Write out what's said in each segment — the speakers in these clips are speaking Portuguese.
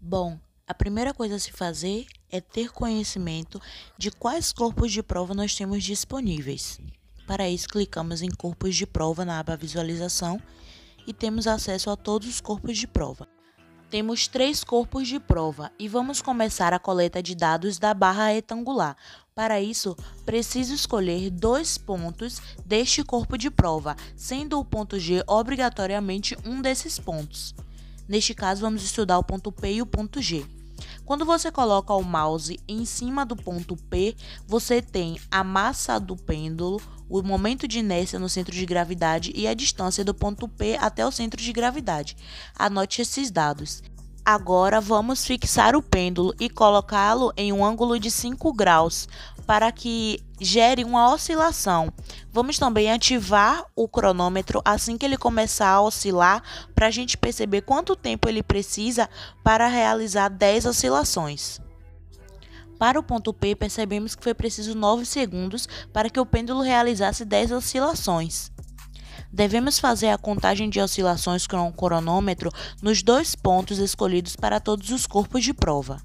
Bom, a primeira coisa a se fazer é ter conhecimento de quais corpos de prova nós temos disponíveis. Para isso, clicamos em Corpos de Prova na aba Visualização e temos acesso a todos os corpos de prova. Temos 3 corpos de prova e vamos começar a coleta de dados da barra retangular. Para isso, preciso escolher 2 pontos deste corpo de prova, sendo o ponto G obrigatoriamente um desses pontos. Neste caso, vamos estudar o ponto P e o ponto G. Quando você coloca o mouse em cima do ponto P, você tem a massa do pêndulo, o momento de inércia no centro de gravidade e a distância do ponto P até o centro de gravidade. Anote esses dados. Agora vamos fixar o pêndulo e colocá-lo em um ângulo de 5 graus para que gere uma oscilação. Vamos também ativar o cronômetro assim que ele começar a oscilar para a gente perceber quanto tempo ele precisa para realizar 10 oscilações. Para o ponto P, percebemos que foi preciso 9 segundos para que o pêndulo realizasse 10 oscilações. Devemos fazer a contagem de oscilações com o cronômetro nos 2 pontos escolhidos para todos os corpos de prova.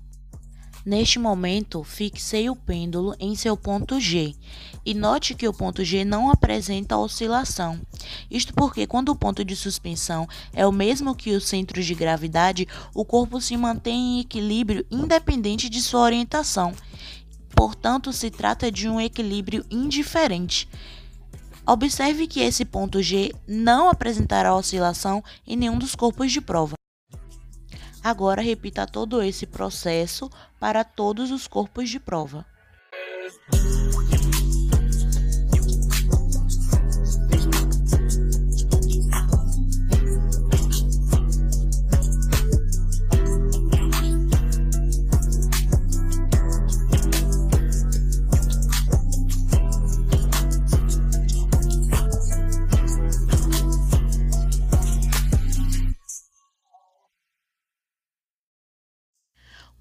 Neste momento, fixei o pêndulo em seu ponto G e note que o ponto G não apresenta oscilação. Isto porque quando o ponto de suspensão é o mesmo que o centro de gravidade, o corpo se mantém em equilíbrio independente de sua orientação. Portanto, se trata de um equilíbrio indiferente. Observe que esse ponto G não apresentará oscilação em nenhum dos corpos de prova. Agora, repita todo esse processo para todos os corpos de prova.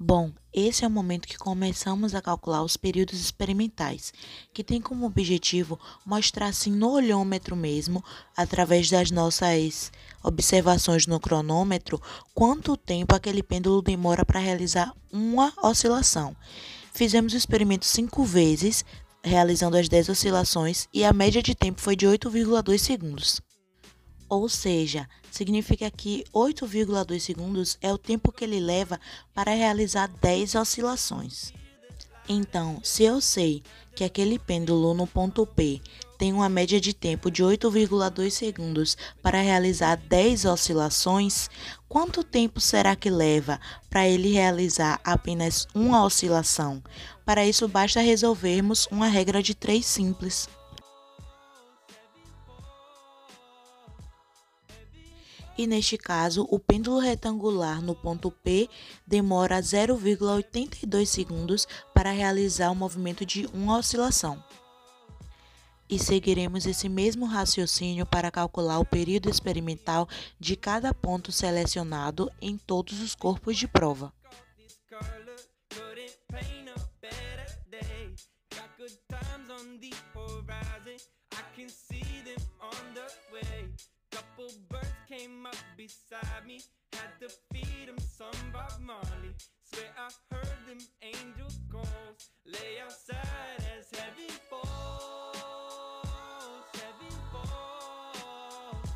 Bom, esse é o momento que começamos a calcular os períodos experimentais, que tem como objetivo mostrar assim no olhômetro mesmo, através das nossas observações no cronômetro, quanto tempo aquele pêndulo demora para realizar uma oscilação. Fizemos o experimento 5 vezes, realizando as 10 oscilações, e a média de tempo foi de 8,2 segundos. Ou seja, significa que 8,2 segundos é o tempo que ele leva para realizar 10 oscilações. Então, se eu sei que aquele pêndulo no ponto P tem uma média de tempo de 8,2 segundos para realizar 10 oscilações, quanto tempo será que leva para ele realizar apenas uma oscilação? Para isso, basta resolvermos uma regra de 3 simples. E neste caso, o pêndulo retangular no ponto P demora 0,82 segundos para realizar o movimento de uma oscilação. E seguiremos esse mesmo raciocínio para calcular o período experimental de cada ponto selecionado em todos os corpos de prova. Came up beside me, had to feed him some Bob Marley. Swear I heard them angel calls, lay outside as heaven falls, heaven falls,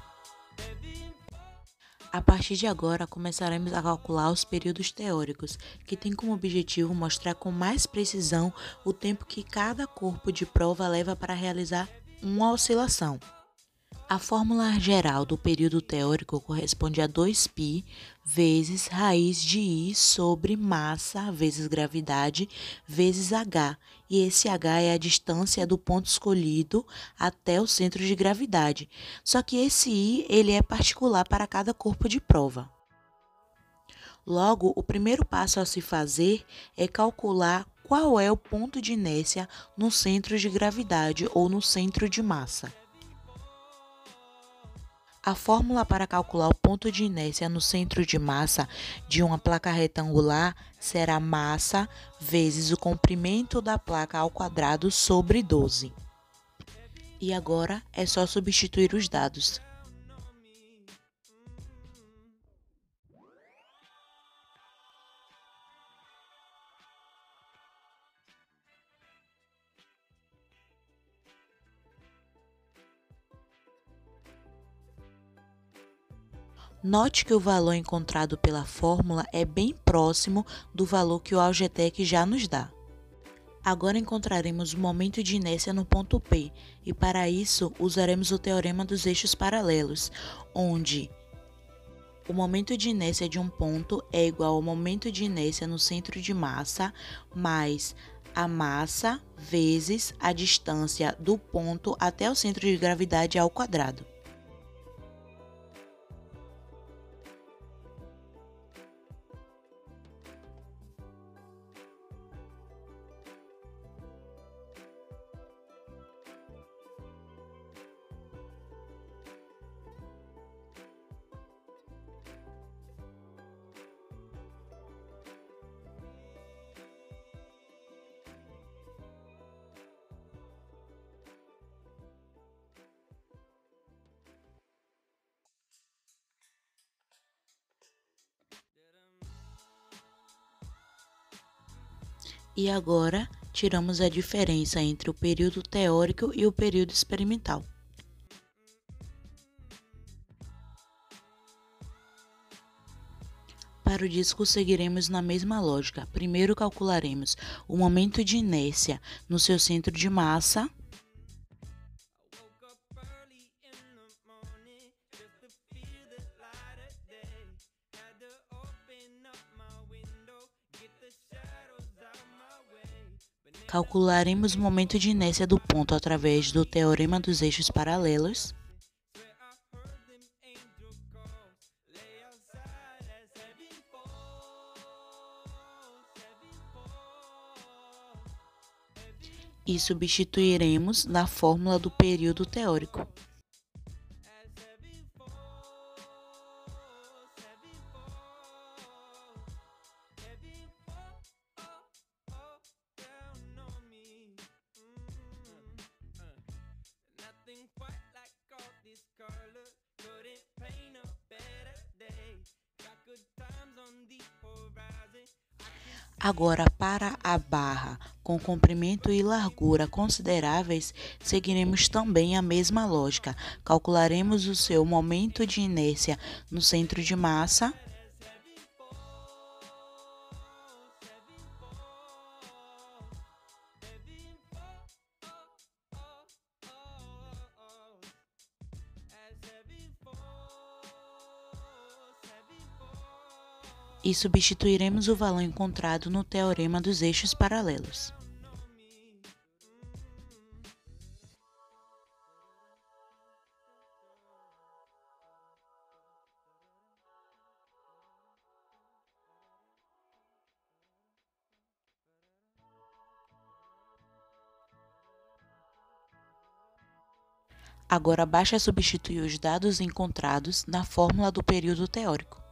heaven falls. A partir de agora, começaremos a calcular os períodos teóricos, que tem como objetivo mostrar com mais precisão o tempo que cada corpo de prova leva para realizar uma oscilação. A fórmula geral do período teórico corresponde a 2π vezes raiz de I sobre massa vezes gravidade vezes h, e esse h é a distância do ponto escolhido até o centro de gravidade. Só que esse I ele é particular para cada corpo de prova. Logo, o primeiro passo a se fazer é calcular qual é o ponto de inércia no centro de gravidade ou no centro de massa. A fórmula para calcular o ponto de inércia no centro de massa de uma placa retangular será massa vezes o comprimento da placa ao quadrado sobre 12. E agora é só substituir os dados. Note que o valor encontrado pela fórmula é bem próximo do valor que o Algetec já nos dá. Agora encontraremos o momento de inércia no ponto P, e para isso usaremos o teorema dos eixos paralelos, onde o momento de inércia de um ponto é igual ao momento de inércia no centro de massa, mais a massa vezes a distância do ponto até o centro de gravidade ao quadrado. E agora, tiramos a diferença entre o período teórico e o período experimental. Para o disco, seguiremos na mesma lógica. Primeiro calcularemos o momento de inércia no seu centro de massa, calcularemos o momento de inércia do ponto através do teorema dos eixos paralelos. E substituiremos na fórmula do período teórico. Agora, para a barra com comprimento e largura consideráveis, seguiremos também a mesma lógica. Calcularemos o seu momento de inércia no centro de massa, e substituiremos o valor encontrado no teorema dos eixos paralelos. Agora basta substituir os dados encontrados na fórmula do período teórico.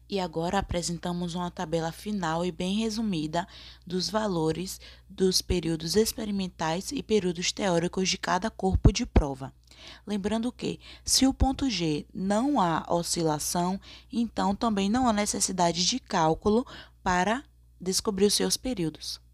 E agora apresentamos uma tabela final e bem resumida dos valores dos períodos experimentais e períodos teóricos de cada corpo de prova. Lembrando que, se o ponto G não há oscilação, então também não há necessidade de cálculo para descobrir os seus períodos.